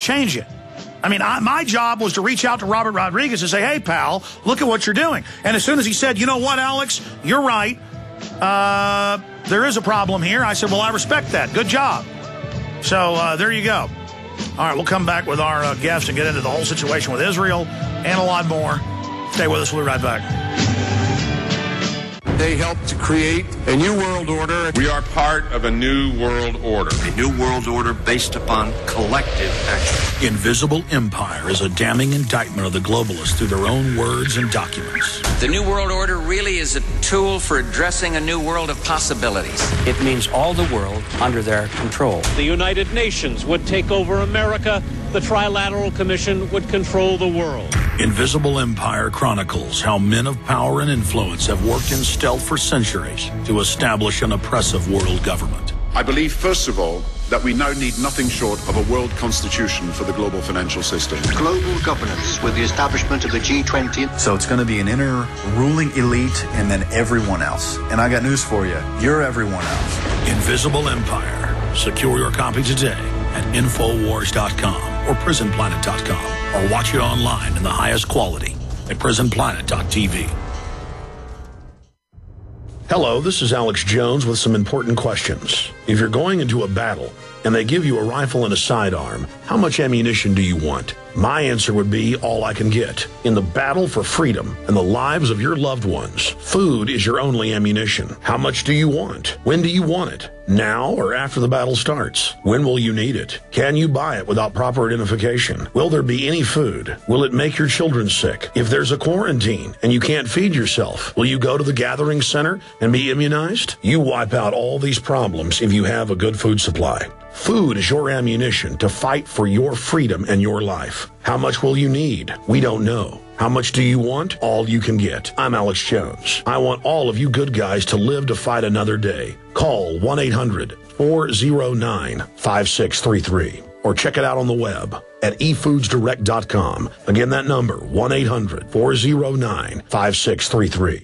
change it. I mean, my job was to reach out to Robert Rodriguez and say, hey, pal, look at what you're doing. And as soon as he said, you know what, Alex, you're right. There is a problem here. I said, well, I respect that. Good job. So there you go. All right, we'll come back with our guests and get into the whole situation with Israel and a lot more. Stay with us. We'll be right back. They helped to create a new world order. We are part of a new world order. A new world order based upon collective action. Invisible Empire is a damning indictment of the globalists through their own words and documents. The new world order really is a tool for addressing a new world of possibilities. It means all the world under their control. The United Nations would take over America. The Trilateral Commission would control the world. Invisible Empire chronicles how men of power and influence have worked in stealth for centuries to establish an oppressive world government. I believe, first of all, that we now need nothing short of a world constitution for the global financial system. Global governance with the establishment of the G20. So it's going to be an inner ruling elite and then everyone else. And I got news for you. You're everyone else. Invisible Empire. Secure your copy today at Infowars.com or PrisonPlanet.com, or watch it online in the highest quality at PrisonPlanet.tv. Hello, this is Alex Jones with some important questions. If you're going into a battle and they give you a rifle and a sidearm, how much ammunition do you want? My answer would be all I can get. In the battle for freedom and the lives of your loved ones, food is your only ammunition. How much do you want? When do you want it? Now or after the battle starts? When will you need it? Can you buy it without proper identification? Will there be any food? Will it make your children sick? If there's a quarantine and you can't feed yourself, will you go to the gathering center and be immunized? You wipe out all these problems if you have a good food supply. Food is your ammunition to fight for your freedom and your life. How much will you need? We don't know. How much do you want? All you can get. I'm Alex Jones. I want all of you good guys to live to fight another day. Call 1-800-409-5633 or check it out on the web at efoodsdirect.com. Again, that number, 1-800-409-5633.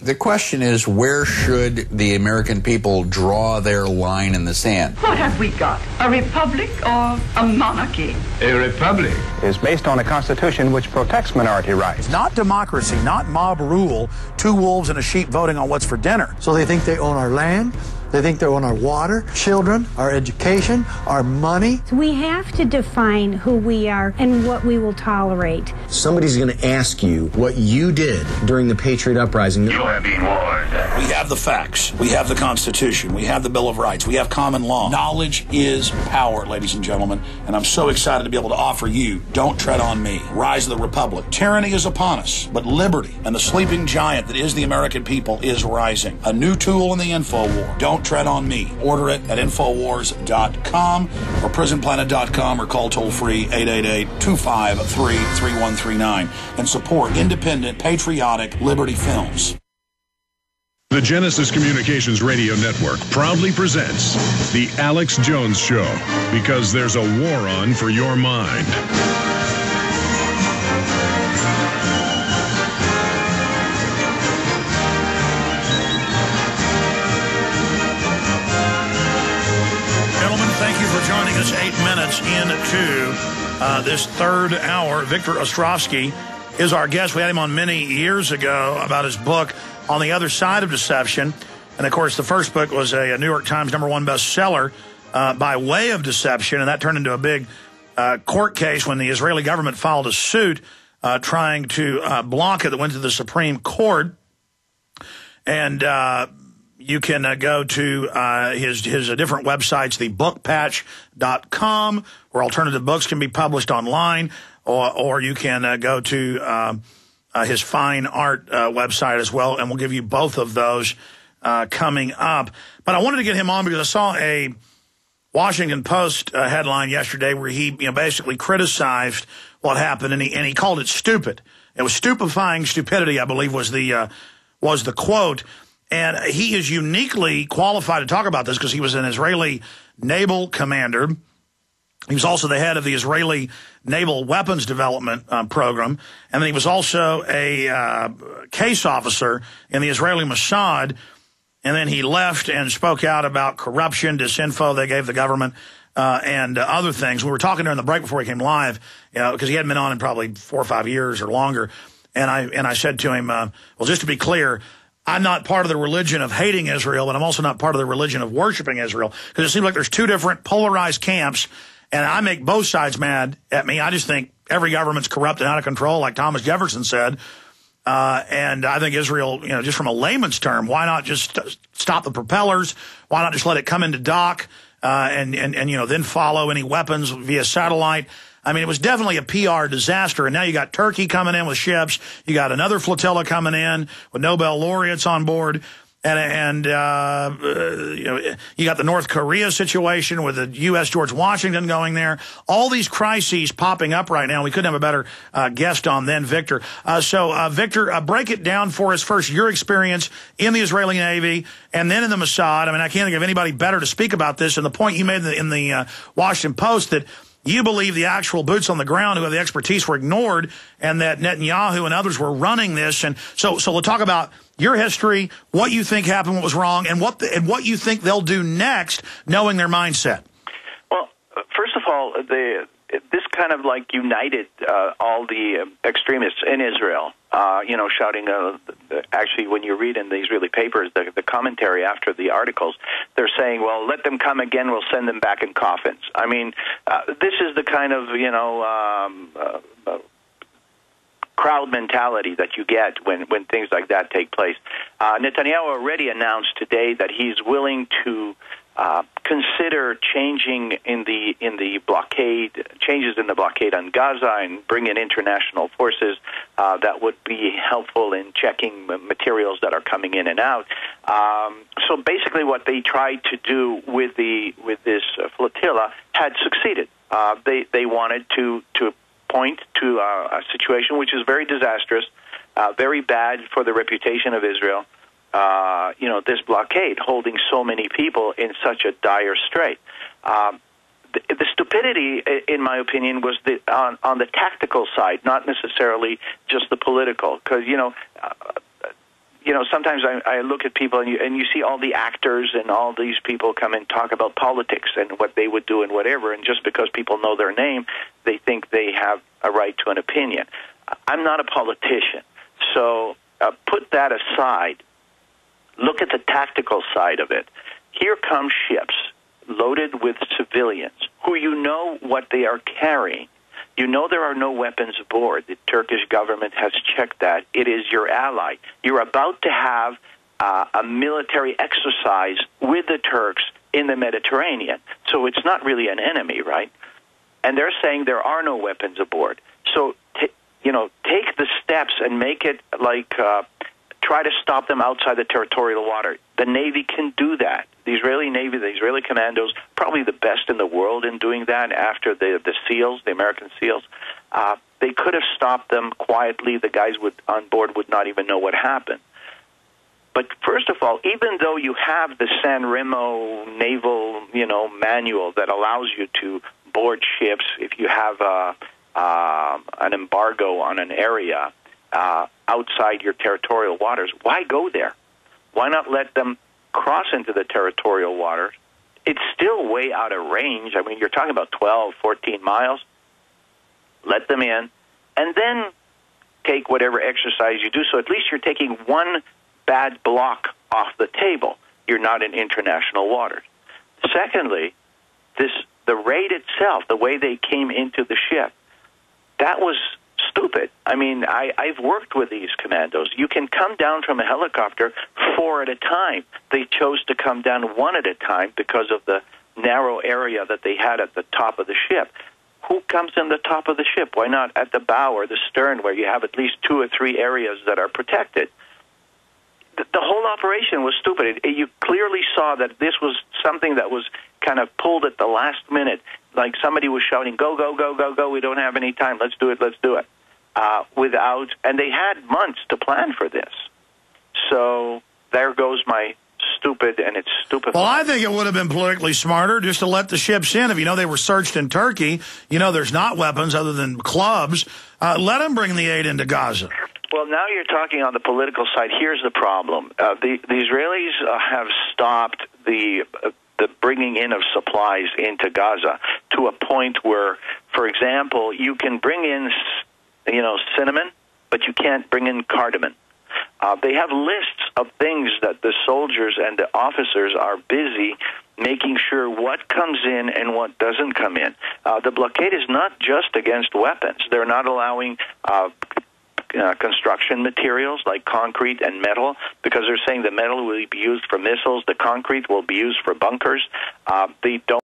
The question is, where should the American people draw their line in the sand? What have we got? A republic or a monarchy? A republic is based on a constitution which protects minority rights. Not democracy, not mob rule, two wolves and a sheep voting on what's for dinner. So they think they own our land, they think they own our water, children, our education, our money. We have to define who we are and what we will tolerate. Somebody's going to ask you what you did during the Patriot Uprising. You are being warned. We have the facts. We have the Constitution. We have the Bill of Rights. We have common law. Knowledge is power, ladies and gentlemen. And I'm so excited to be able to offer you Don't Tread on Me, Rise of the Republic. Tyranny is upon us, but liberty and the sleeping giant that is the American people is rising. A new tool in the info war. Don't Tread on Me. Order it at Infowars.com or PrisonPlanet.com or call toll-free 888-253-3139 and support independent, patriotic Liberty films. The Genesis Communications Radio Network proudly presents The Alex Jones Show, because there's a war on for your mind. Gentlemen, thank you for joining us 8 minutes into this third hour. Victor Ostrovsky is our guest. We had him on many years ago about his book, On the Other Side of Deception. And, of course, the first book was a New York Times #1 bestseller by way of deception, and that turned into a big court case when the Israeli government filed a suit trying to block it that went to the Supreme Court. And you can go to his different websites, thebookpatch.com, where alternative books can be published online, or you can go to his fine art website as well, and we'll give you both of those coming up. But I wanted to get him on because I saw a Washington Post headline yesterday where he basically criticized what happened, and he called it stupid. It was stupefying stupidity, I believe, was the quote. And he is uniquely qualified to talk about this because he was an Israeli naval commander. He was also the head of the Israeli Naval Weapons Development Program. And then he was also a case officer in the Israeli Mossad. And then he left and spoke out about corruption, disinfo they gave the government and other things. We were talking during the break before he came live, because he hadn't been on in probably 4 or 5 years or longer. And I said to him, well, just to be clear, I'm not part of the religion of hating Israel, but I'm also not part of the religion of worshiping Israel, because it seems like there's two different polarized camps, and I make both sides mad at me. I just think every government's corrupt and out of control, like Thomas Jefferson said. And I think Israel, just from a layman's term, why not just stop the propellers? Why not just let it come into dock and then follow any weapons via satellite? I mean, it was definitely a PR disaster, and now you got Turkey coming in with ships. You got another flotilla coming in with Nobel laureates on board, and you got the North Korea situation with the U.S. George Washington going there. All these crises popping up right now. We couldn't have a better guest on than Victor. So, Victor, break it down for us. First, your experience in the Israeli Navy, and then in the Mossad. I mean, I can't think of anybody better to speak about this. And the point you made in the Washington Post that you believe the actual boots on the ground who have the expertise were ignored, and that Netanyahu and others were running this. And so we'll talk about your history, what you think happened, what was wrong, and what you think they'll do next, knowing their mindset. Well, first of all, this kind of like united all the extremists in Israel, shouting. Actually, when you read in the Israeli papers, the commentary after the articles, they're saying, well, let them come again, we'll send them back in coffins. I mean, this is the kind of, crowd mentality that you get when things like that take place. Netanyahu already announced today that he's willing to consider changing changes in the blockade on Gaza and bring in international forces that would be helpful in checking materials that are coming in and out. So basically, what they tried to do with this flotilla had succeeded. They wanted to point to a situation which is very disastrous, very bad for the reputation of Israel. This blockade holding so many people in such a dire strait. The stupidity, in my opinion, was on the tactical side, not necessarily just the political. Because sometimes I look at people and you see all the actors and all these people come and talk about politics and what they would do and whatever. And just because people know their name, they think they have a right to an opinion. I'm not a politician, so put that aside. Look at the tactical side of it. Here come ships loaded with civilians who what they are carrying. You know there are no weapons aboard. The Turkish government has checked that. It is your ally. You're about to have a military exercise with the Turks in the Mediterranean. So it's not really an enemy, right? And they're saying there are no weapons aboard. So, take the steps and make it like... try to stop them outside the territorial water. The Navy can do that. The Israeli Navy, the Israeli commandos, probably the best in the world in doing that after the SEALs, the American SEALs. They could have stopped them quietly. The guys on board would not even know what happened. But first of all, even though you have the San Remo naval, manual that allows you to board ships if you have an embargo on an area, outside your territorial waters, why go there? Why not let them cross into the territorial waters? It's still way out of range. I mean, you're talking about 12, 14 miles. Let them in, and then take whatever exercise you do. So at least you're taking one bad block off the table. You're not in international waters. Secondly, the raid itself, the way they came into the ship, that was stupid. I mean, I've worked with these commandos. You can come down from a helicopter 4 at a time. They chose to come down 1 at a time because of the narrow area that they had at the top of the ship. Who comes in the top of the ship? Why not at the bow or the stern where you have at least 2 or 3 areas that are protected? The whole operation was stupid. You clearly saw that this was something that was kind of pulled at the last minute. Like somebody was shouting, go, go, go, go, go, we don't have any time, let's do it, let's do it. And they had months to plan for this. So there goes my stupid, and it's stupid. Well, I think it would have been politically smarter just to let the ships in. If you know they were searched in Turkey, there's not weapons other than clubs, let them bring the aid into Gaza. Well, now you're talking on the political side. Here's the problem. The Israelis have stopped the the bringing in of supplies into Gaza to a point where, for example, you can bring in, cinnamon, but you can't bring in cardamom. They have lists of things that the soldiers and the officers are busy making sure what comes in and what doesn't come in. The blockade is not just against weapons. They're not allowing construction materials like concrete and metal, because they're saying the metal will be used for missiles, the concrete will be used for bunkers. They don't